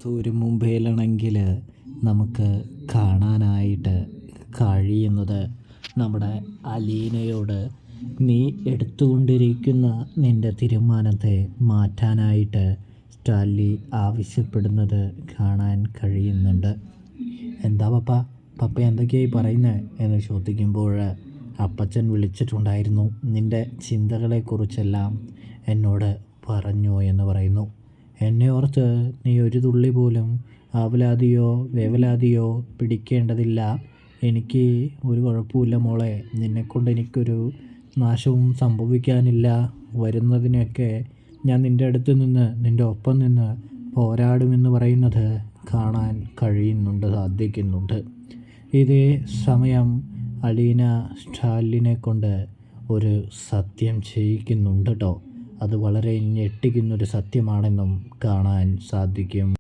ഒരു മൊബൈലാണെങ്കിൽ നമുക്ക് കാണാനായിട്ട് കഴിയുന്നത് നമ്മുടെ അലീനയോട് നീ എടുത്തുകൊണ്ടിരിക്കുന്ന നിൻ്റെ തീരുമാനത്തെ മാറ്റാനായിട്ട് സ്റ്റാൻലി ആവശ്യപ്പെടുന്നത് കാണാൻ കഴിയുന്നുണ്ട്. എന്താ പപ്പ എന്തൊക്കെയായി പറയുന്നത് എന്ന് ചോദിക്കുമ്പോൾ അപ്പച്ചൻ വിളിച്ചിട്ടുണ്ടായിരുന്നു, നിൻ്റെ ചിന്തകളെക്കുറിച്ചെല്ലാം എന്നോട് പറഞ്ഞു എന്ന് പറയുന്നു. എന്നെ ഓർത്ത് നീ ഒരു തുള്ളി പോലും ആവലാതിയോ വേവലാതിയോ പിടിക്കേണ്ടതില്ല. എനിക്ക് ഒരു കുഴപ്പമില്ല മോളെ, നിന്നെക്കൊണ്ട് എനിക്കൊരു നാശവും സംഭവിക്കാനില്ല. വരുന്നതിനൊക്കെ ഞാൻ നിൻ്റെ അടുത്ത് നിന്ന് നിൻ്റെ ഒപ്പം നിന്ന് പോരാടുമെന്ന് പറയുന്നത് കാണാൻ കഴിയുന്നുണ്ട്, സാധിക്കുന്നുണ്ട്. ഇതേ സമയം അലീന സ്റ്റാലിനെ കൊണ്ട് ഒരു സത്യം ചെയ്യിക്കുന്നുണ്ട് കേട്ടോ. അത് വളരെ ഞെട്ടിക്കുന്നൊരു സത്യമാണെന്നും കാണാൻ സാധിക്കും.